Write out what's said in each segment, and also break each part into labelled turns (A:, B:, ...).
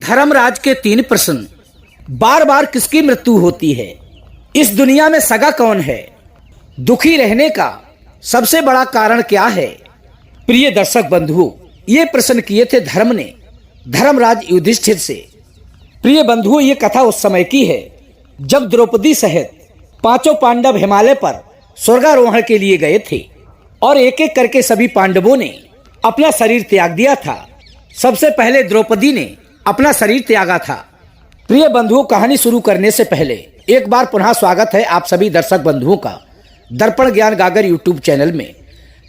A: धर्मराज के 3 प्रश्न। बार बार किसकी मृत्यु होती है? इस दुनिया में सगा कौन है? दुखी रहने का सबसे बड़ा कारण क्या है? प्रिय दर्शक बंधुओं, ये प्रश्न किए थे धर्म ने धर्मराज युधिष्ठिर से। प्रिय बंधुओं, ये कथा उस समय की है जब द्रौपदी सहित 5 पांडव हिमालय पर स्वर्गारोहण के लिए गए थे और एक एक करके सभी पांडवों ने अपना शरीर त्याग दिया था। सबसे पहले द्रौपदी ने अपना शरीर त्यागा था। प्रिय बंधुओं, कहानी शुरू करने से पहले एक बार पुनः स्वागत है आप सभी दर्शक बंधुओं का दर्पण ज्ञान गागर यूट्यूब चैनल में।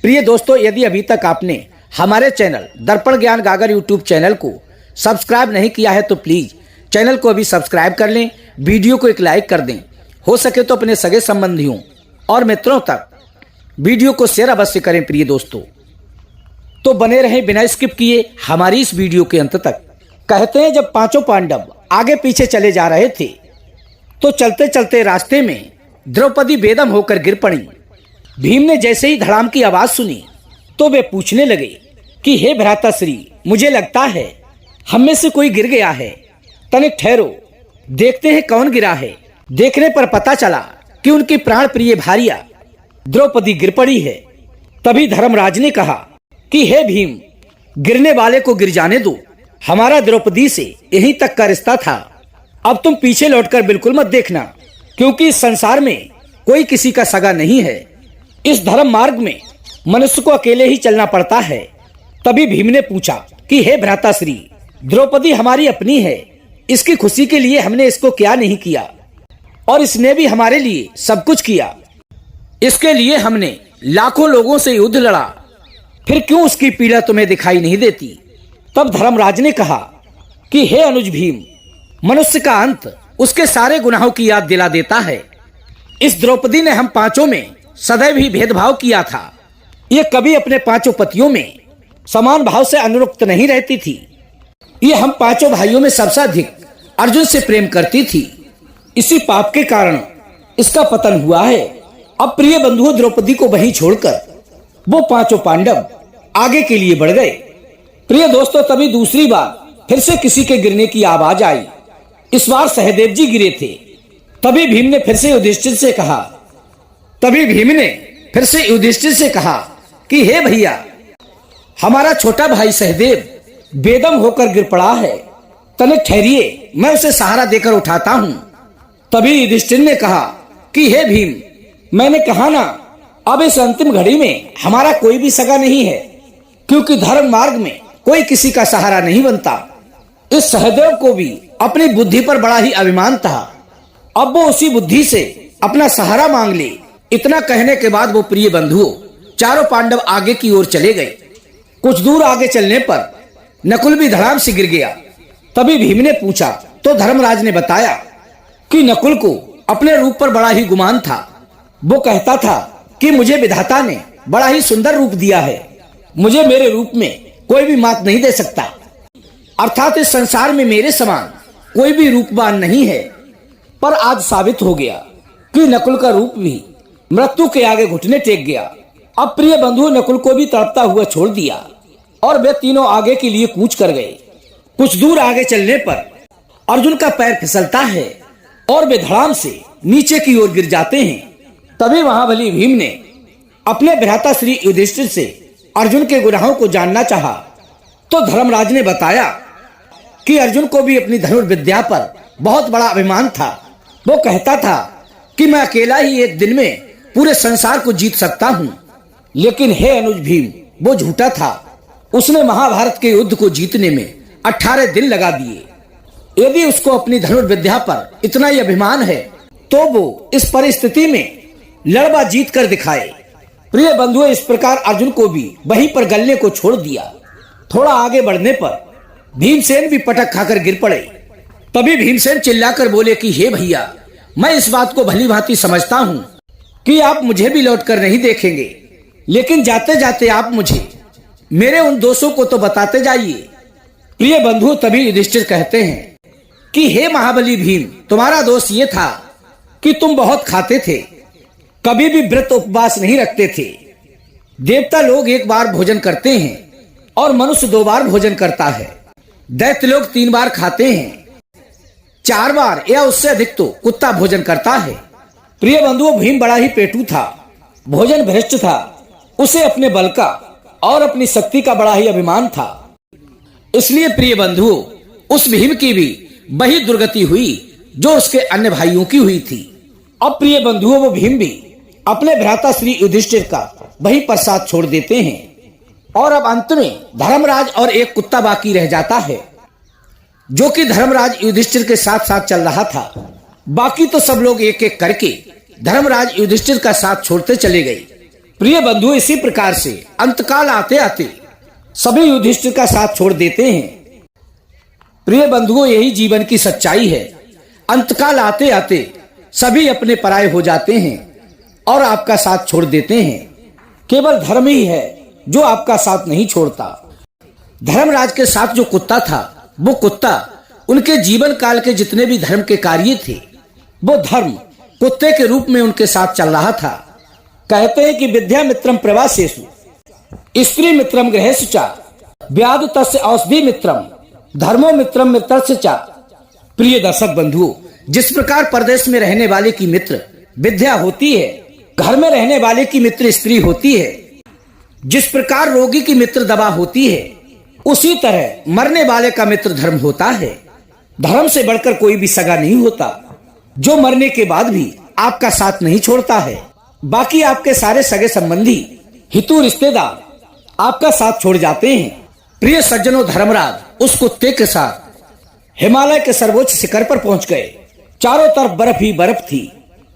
A: प्रिय दोस्तों, यदि अभी तक आपने हमारे चैनल दर्पण ज्ञान गागर यूट्यूब चैनल को सब्सक्राइब नहीं किया है तो प्लीज चैनल को अभी सब्सक्राइब कर लें, वीडियो को एक लाइक कर दें, हो सके तो अपने सगे संबंधियों और मित्रों तक वीडियो को शेयर अवश्य करें। प्रिय दोस्तों, तो बने रहें बिना स्किप किए हमारी इस वीडियो के अंत तक। कहते हैं जब 5 पांडव आगे पीछे चले जा रहे थे तो चलते चलते रास्ते में द्रौपदी बेदम होकर गिर पड़ी। भीम ने जैसे ही धड़ाम की आवाज सुनी तो वे पूछने लगे कि हे भ्राताश्री, मुझे लगता है हम में से कोई गिर गया है, तनिक ठहरो, देखते हैं कौन गिरा है। देखने पर पता चला कि उनकी प्राण प्रिय भार्या द्रौपदी गिर पड़ी है। तभी धर्मराज ने कहा कि हे भीम, गिरने वाले को गिर जाने दो, हमारा द्रौपदी से यहीं तक का रिश्ता था। अब तुम पीछे लौटकर बिल्कुल मत देखना, क्योंकि इस संसार में कोई किसी का सगा नहीं है। इस धर्म मार्ग में मनुष्य को अकेले ही चलना पड़ता है। तभी भीम ने पूछा कि हे भ्राताश्री, द्रौपदी हमारी अपनी है, इसकी खुशी के लिए हमने इसको क्या नहीं किया, और इसने भी हमारे लिए सब कुछ किया। इसके लिए हमने लाखों लोगों से युद्ध लड़ा, फिर क्यों उसकी पीड़ा तुम्हें दिखाई नहीं देती? तब धर्मराज ने कहा कि हे अनुज भीम, मनुष्य का अंत उसके सारे गुनाहों की याद दिला देता है। इस द्रौपदी ने हम 5 में सदैव ही भेदभाव किया था। ये कभी अपने 5 पतियों में समान भाव से अनुरक्त नहीं रहती थी। ये हम 5 भाइयों में सबसे अधिक अर्जुन से प्रेम करती थी। इसी पाप के कारण इसका पतन हुआ है। अब प्रिय बंधुओं, द्रौपदी को वहीं छोड़कर वो 5 पांडव आगे के लिए बढ़ गए। प्रिय दोस्तों, तभी दूसरी बार फिर से किसी के गिरने की आवाज आई। इस बार सहदेव जी गिरे थे। तभी भीम ने फिर से युधिष्ठिर से कहा कि हे भैया, हमारा छोटा भाई सहदेव बेदम होकर गिर पड़ा है, तनिक ठहरिए, मैं उसे सहारा देकर उठाता हूँ। तभी युधिष्ठिर ने कहा कि हे भीम, मैंने कहा ना, अब इस अंतिम घड़ी में हमारा कोई भी सगा नहीं है, क्योंकि धर्म मार्ग में कोई किसी का सहारा नहीं बनता। इस सहदेव को भी अपनी बुद्धि पर बड़ा ही अभिमान था। अब वो उसी बुद्धि से अपना सहारा मांग ले। इतना कहने के बाद वो प्रिय बंधुओं 4 पांडव आगे की ओर चले गए। कुछ दूर आगे चलने पर नकुल भी धड़ाम से गिर गया। तभी भीम ने पूछा तो धर्मराज ने बताया कि नकुल को अपने रूप पर बड़ा ही गुमान था। वो कहता था कि मुझे विधाता ने बड़ा ही सुंदर रूप दिया है, मुझे मेरे रूप में कोई भी मात नहीं दे सकता, अर्थात इस संसार में मेरे समान कोई भी रूपवान नहीं है। पर आज साबित हो गया कि नकुल का रूप भी मृत्यु के आगे घुटने टेक गया। अब प्रिय बंधु नकुल को भी तड़पता हुआ छोड़ दिया और वे तीनों आगे के लिए कूच कर गए। कुछ दूर आगे चलने पर अर्जुन का पैर फिसलता है और वे धड़ाम से नीचे की ओर गिर जाते हैं। तभी महाबली भीम ने अपने भ्राता श्री युधिष्ठिर से अर्जुन के गुनाहों को जानना चाहा तो धर्मराज ने बताया कि अर्जुन को भी अपनी धनुर्विद्या पर बहुत बड़ा अभिमान था। वो कहता था कि मैं अकेला ही एक दिन में पूरे संसार को जीत सकता हूँ। लेकिन हे अनुज भीम, वो झूठा था। उसने महाभारत के युद्ध को जीतने में 18 दिन लगा दिए। यदि उसको अपनी धनुर्विद्या पर इतना ही अभिमान है तो वो इस परिस्थिति में लड़वा जीत कर दिखाए। प्रिय बंधुओं, इस प्रकार अर्जुन को भी वहीं पर गलने को छोड़ दिया। थोड़ा आगे बढ़ने पर भीमसेन भी पटक खाकर गिर पड़े। तभी भीमसेन चिल्लाकर बोले कि हे भैया, मैं इस बात को भली भांति समझता हूँ कि आप मुझे भी लौट कर नहीं देखेंगे, लेकिन जाते जाते आप मुझे मेरे उन दोषों को तो बताते जाइए। प्रिय बंधु, तभी युधिष्ठिर कहते हैं कि हे महाबली भीम, तुम्हारा दोष ये था कि तुम बहुत खाते थे, कभी भी व्रत उपवास नहीं रखते थे। देवता लोग एक बार भोजन करते हैं और मनुष्य 2 बार भोजन करता है। दैत्य लोग 3 बार खाते हैं, 4 बार या उससे अधिक तो कुत्ता भोजन करता है। प्रिय बंधुओं, भीम बड़ा ही पेटू था, भोजन भ्रष्ट था। उसे अपने बल का और अपनी शक्ति का बड़ा ही अभिमान था। इसलिए प्रिय बंधुओं, उस भीम की भी वही दुर्गति हुई जो उसके अन्य भाइयों की हुई थी। अब प्रिय बंधुओं, वो भीम भी अपने भ्राता श्री युधिष्ठिर का वही प्रसाद छोड़ देते हैं और अब अंत में धर्मराज और एक कुत्ता बाकी रह जाता है, जो कि धर्मराज युधिष्ठिर के साथ साथ चल रहा था। बाकी तो सब लोग एक एक करके धर्मराज युधिष्ठिर का साथ छोड़ते चले गए। प्रिय बंधु, इसी प्रकार से अंतकाल आते आते सभी युधिष्ठिर का साथ छोड़ देते हैं। प्रिय बंधुओं, यही जीवन की सच्चाई है। अंतकाल आते आते सभी अपने पराये हो जाते हैं और आपका साथ छोड़ देते हैं। केवल धर्म ही है जो आपका साथ नहीं छोड़ता। धर्मराज के साथ जो कुत्ता था, वो कुत्ता उनके जीवन काल के जितने भी धर्म के कार्य थे, वो धर्म कुत्ते के रूप में उनके साथ चल रहा था। कहते हैं कि विद्या मित्रम प्रवासेषु स्त्री मित्रम गृहेषु च व्याधु तस्य औषधि मित्रम धर्मो मित्रम मित्रस्य च। प्रिय दर्शक बंधुओं, जिस प्रकार परदेश में रहने वाले की मित्र विद्या होती है, घर में रहने वाले की मित्र स्त्री होती है, जिस प्रकार रोगी की मित्र दवा होती है, उसी तरह मरने वाले का मित्र धर्म होता है। धर्म से बढ़कर कोई भी सगा नहीं होता, जो मरने के बाद भी आपका साथ नहीं छोड़ता है। बाकी आपके सारे सगे संबंधी, हितू रिश्तेदार आपका साथ छोड़ जाते हैं। प्रिय सज्जनों, धर्मराज उस कुत्ते के साथ हिमालय के सर्वोच्च शिखर पर पहुंच गए। चारों तरफ बर्फ ही बर्फ थी।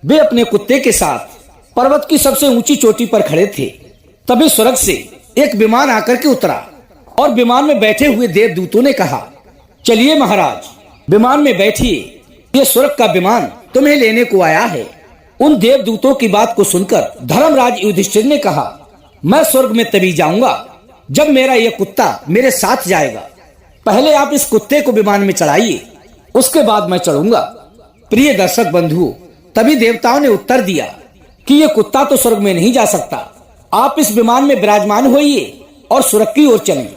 A: वे अपने कुत्ते के साथ पर्वत की सबसे ऊंची चोटी पर खड़े थे। तभी स्वर्ग से एक विमान आकर के उतरा और विमान में बैठे हुए देवदूतों ने कहा, चलिए महाराज, विमान में बैठिए, ये स्वर्ग का विमान तुम्हें लेने को आया है। उन देवदूतों की बात को सुनकर धर्मराज युधिष्ठिर ने कहा, मैं स्वर्ग में तभी जाऊंगा जब मेरा ये कुत्ता मेरे साथ जाएगा। पहले आप इस कुत्ते को विमान में चढ़ाइए, उसके बाद मैं चढ़ूंगा। प्रिय दर्शक बंधुओं, तभी देवताओं ने उत्तर दिया कि ये कुत्ता तो स्वर्ग में नहीं जा सकता। आप इस विमान में विराजमान होइए और स्वर्ग की ओर चलें,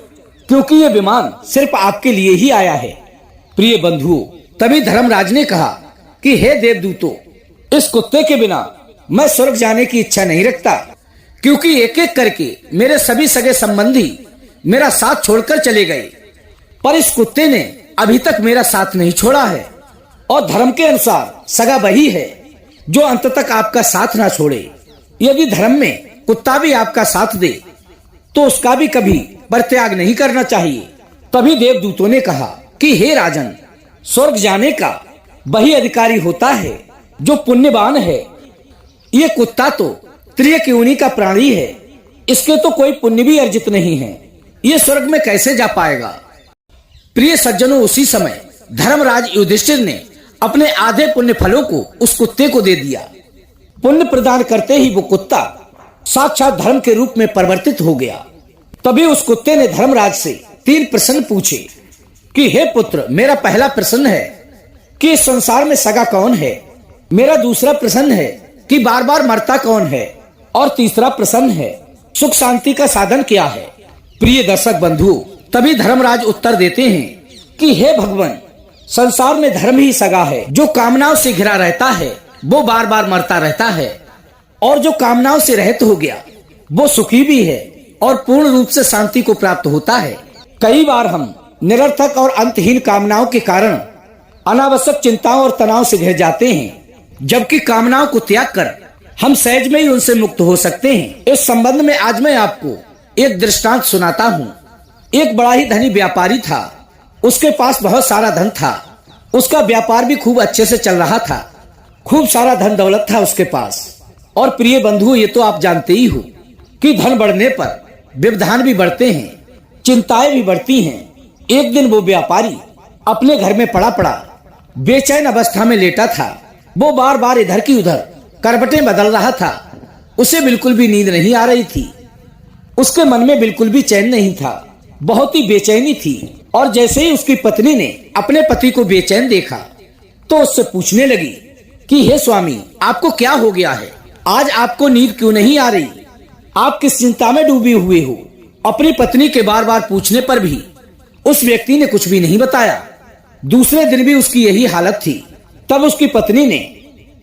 A: क्योंकि ये विमान सिर्फ आपके लिए ही आया है। प्रिय बंधुओं, तभी धर्मराज ने कहा कि हे देवदूतों, इस कुत्ते के बिना मैं स्वर्ग जाने की इच्छा नहीं रखता, क्योंकि एक एक करके मेरे सभी सगे संबंधी मेरा साथ छोड़कर चले गए, पर इस कुत्ते ने अभी तक मेरा साथ नहीं छोड़ा है। और धर्म के अनुसार सगा वही है जो अंत तक आपका साथ ना छोड़े। यदि धर्म में कुत्ता भी आपका साथ दे तो उसका भी कभी परित्याग नहीं करना चाहिए। तभी देवदूतों ने कहा कि हे राजन, स्वर्ग जाने का वही अधिकारी होता है जो पुण्यवान है। ये कुत्ता तो त्रियक योनि का प्राणी है, इसके तो कोई पुण्य भी अर्जित नहीं है, ये स्वर्ग में कैसे जा पाएगा। प्रिय सज्जनों, उसी समय धर्मराज युधिष्ठिर ने अपने आधे पुण्य फलों को उस कुत्ते को दे दिया। पुण्य प्रदान करते ही वो कुत्ता साक्षात धर्म के रूप में परिवर्तित हो गया। तभी उस कुत्ते ने धर्मराज से 3 प्रश्न पूछे कि हे पुत्र, मेरा पहला प्रश्न है कि इस संसार में सगा कौन है, मेरा दूसरा प्रश्न है कि बार बार मरता कौन है, और तीसरा प्रश्न है सुख शांति का साधन क्या है। प्रिय दर्शक बंधुओं, तभी धर्मराज उत्तर देते हैं कि हे भगवान, संसार में धर्म ही सगा है। जो कामनाओं से घिरा रहता है वो बार बार मरता रहता है, और जो कामनाओं से रहित हो गया वो सुखी भी है और पूर्ण रूप से शांति को प्राप्त होता है। कई बार हम निरर्थक और अंतहीन कामनाओं के कारण अनावश्यक चिंताओं और तनाव से घिर जाते हैं, जबकि कामनाओं को त्याग कर हम सहज में ही उनसे मुक्त हो सकते हैं। इस संबंध में आज मैं आपको एक दृष्टांत सुनाता हूँ। एक बड़ा ही धनी व्यापारी था, उसके पास बहुत सारा धन था, उसका व्यापार भी खूब अच्छे से चल रहा था, खूब सारा धन दौलत था उसके पास। और प्रिय बंधुओं, ये तो आप जानते ही हो कि धन बढ़ने पर व्यवधान भी बढ़ते हैं, चिंताएं भी बढ़ती हैं। एक दिन वो व्यापारी अपने घर में पड़ा पड़ा बेचैन अवस्था में लेटा था। वो बार बार इधर की उधर करवटें बदल रहा था। उसे बिल्कुल भी नींद नहीं आ रही थी, उसके मन में बिल्कुल भी चैन नहीं था, बहुत ही बेचैनी थी। और जैसे ही उसकी पत्नी ने अपने पति को बेचैन देखा तो उससे पूछने लगी कि हे स्वामी, आपको क्या हो गया है, आज आपको नींद क्यों नहीं आ रही, आप किस चिंता में डूबे हुए हो। अपनी पत्नी के बार बार पूछने पर भी उस व्यक्ति ने कुछ भी नहीं बताया। दूसरे दिन भी उसकी यही हालत थी। तब उसकी पत्नी ने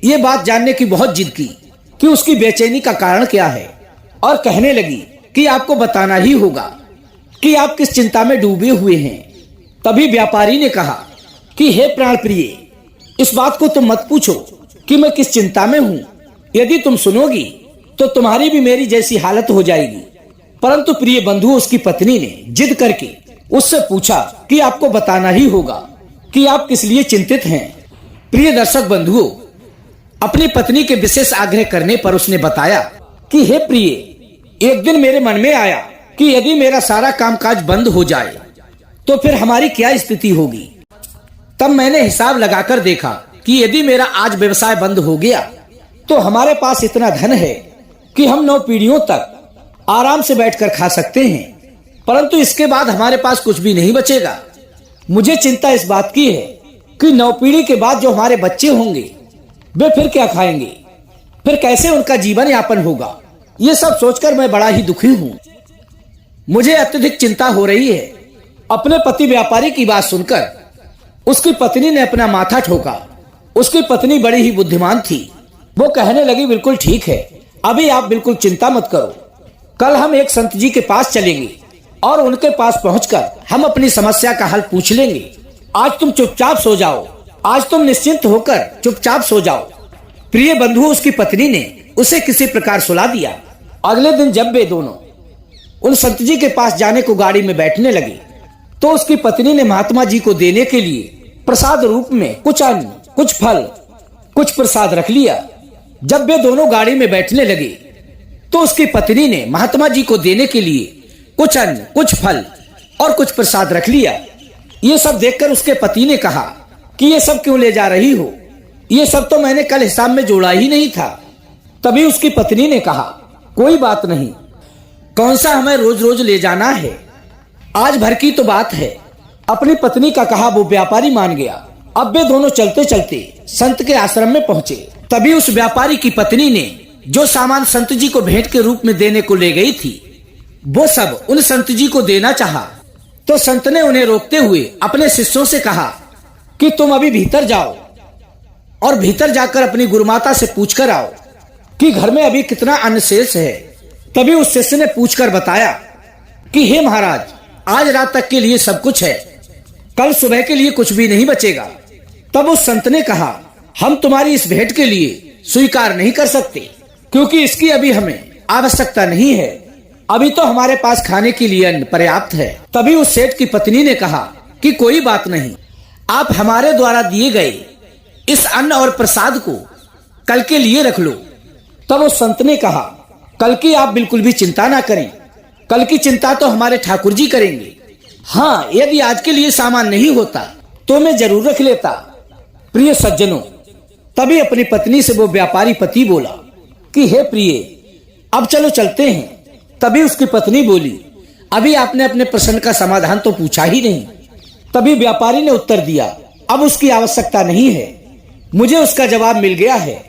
A: ये बात जानने की बहुत जिद की कि उसकी बेचैनी का कारण क्या है, और कहने लगी कि आपको बताना ही होगा कि आप किस चिंता में डूबे हुए हैं। तभी व्यापारी ने कहा कि हे प्राण प्रिय, इस बात को तुम मत पूछो कि मैं किस चिंता में हूँ। यदि तुम सुनोगी तो तुम्हारी भी मेरी जैसी हालत हो जाएगी। परंतु प्रिय बंधु, उसकी पत्नी ने जिद करके उससे पूछा कि आपको बताना ही होगा कि आप किस लिए चिंतित हैं। प्रिय दर्शक बंधुओं, अपनी पत्नी के विशेष आग्रह करने पर उसने बताया कि हे प्रिय, एक दिन मेरे मन में आया कि यदि मेरा सारा कामकाज बंद हो जाए तो फिर हमारी क्या स्थिति होगी। तब मैंने हिसाब लगाकर देखा कि यदि मेरा आज व्यवसाय बंद हो गया तो हमारे पास इतना धन है कि हम 9 पीढ़ियों तक आराम से बैठकर खा सकते हैं, परंतु इसके बाद हमारे पास कुछ भी नहीं बचेगा। मुझे चिंता इस बात की है कि 9 पीढ़ी के बाद जो हमारे बच्चे होंगे वे फिर क्या खाएंगे, फिर कैसे उनका जीवन यापन होगा। ये सब सोचकर मैं बड़ा ही दुखी हूँ। मुझे अत्यधिक चिंता हो रही है। अपने पति व्यापारी की बात सुनकर उसकी पत्नी ने अपना माथा ठोका। उसकी पत्नी बड़ी ही बुद्धिमान थी। वो कहने लगी, बिल्कुल ठीक है, अभी आप बिल्कुल चिंता मत करो। कल हम एक संत जी के पास चलेंगे और उनके पास पहुंचकर हम अपनी समस्या का हल पूछ लेंगे। आज तुम चुपचाप सो जाओ। आज तुम निश्चिंत होकर चुपचाप सो जाओ। प्रिय बंधु, उसकी पत्नी ने उसे किसी प्रकार सुला दिया। अगले दिन जब वे दोनों उन संत जी के पास जाने को गाड़ी में बैठने लगे तो उसकी पत्नी ने महात्मा जी को देने के लिए प्रसाद रूप में कुछ अन्न, कुछ फल, कुछ प्रसाद रख लिया। जब वे दोनों गाड़ी में बैठने लगे तो उसकी पत्नी ने महात्मा जी को देने के लिए कुछ अन्न, कुछ फल और कुछ प्रसाद रख लिया। ये सब देखकर उसके पति ने कहा कि ये सब क्यों ले जा रही हो, ये सब तो मैंने कल हिसाब में जोड़ा ही नहीं था। तभी उसकी पत्नी ने कहा, कोई बात नहीं, कौन सा हमें रोज रोज ले जाना है, आज भर की तो बात है। अपनी पत्नी का कहा वो व्यापारी मान गया। अब वे दोनों चलते चलते संत के आश्रम में पहुंचे। तभी उस व्यापारी की पत्नी ने जो सामान संत जी को भेंट के रूप में देने को ले गई थी वो सब उन संत जी को देना चाहा, तो संत ने उन्हें रोकते हुए अपने शिष्यों से कहा कि तुम अभी भीतर जाओ और भीतर जाकर अपनी गुरुमाता से पूछकर आओ कि घर में अभी कितना अन्न शेष है। तभी उस शिष्य ने पूछकर बताया कि हे महाराज, आज रात तक के लिए सब कुछ है, कल सुबह के लिए कुछ भी नहीं बचेगा। तब उस संत ने कहा, हम तुम्हारी इस भेंट के लिए स्वीकार नहीं कर सकते, क्योंकि इसकी अभी हमें आवश्यकता नहीं है। अभी तो हमारे पास खाने के लिए अन्न पर्याप्त है। तभी उस सेठ की पत्नी ने कहा कि कोई बात नहीं, आप हमारे द्वारा दिए गए इस अन्न और प्रसाद को कल के लिए रख लो। तब उस संत ने कहा, कल की आप बिल्कुल भी चिंता ना करें, कल की चिंता तो हमारे ठाकुर जी करेंगे। हाँ, यदि आज के लिए सामान नहीं होता तो मैं जरूर रख लेता। प्रिय सज्जनों, तभी अपनी पत्नी से वो व्यापारी पति बोला कि हे प्रिय, अब चलो चलते हैं। तभी उसकी पत्नी बोली, अभी आपने अपने प्रश्न का समाधान तो पूछा ही नहीं। तभी व्यापारी ने उत्तर दिया, अब उसकी आवश्यकता नहीं है, मुझे उसका जवाब मिल गया है।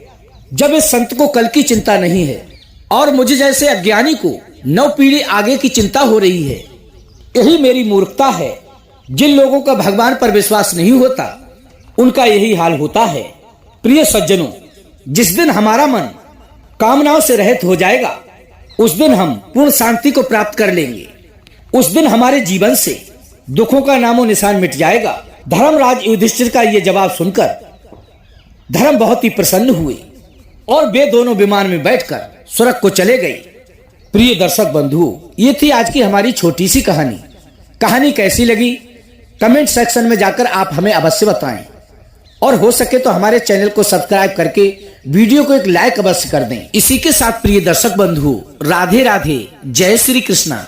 A: जब इस संत को कल की चिंता नहीं है और मुझे जैसे अज्ञानी को 9 पीढ़ी आगे की चिंता हो रही है, यही मेरी मूर्खता है। जिन लोगों का भगवान पर विश्वास नहीं होता उनका यही हाल होता है। प्रिय सज्जनों, जिस दिन हमारा मन कामनाओं से रहित हो जाएगा उस दिन हम पूर्ण शांति को प्राप्त कर लेंगे। उस दिन हमारे जीवन से दुखों का नामो निशान मिट जाएगा। धर्मराज युधिष्ठिर का ये जवाब सुनकर धर्म बहुत ही प्रसन्न हुए और वे दोनों विमान में बैठकर स्वर्ग को चले गए। प्रिय दर्शक बंधुओं, ये थी आज की हमारी छोटी सी कहानी। कहानी कैसी लगी कमेंट सेक्शन में जाकर आप हमें अवश्य बताएं, और हो सके तो हमारे चैनल को सब्सक्राइब करके वीडियो को एक लाइक अवश्य कर दें। इसी के साथ प्रिय दर्शक बंधुओं, राधे राधे, जय श्री कृष्णा।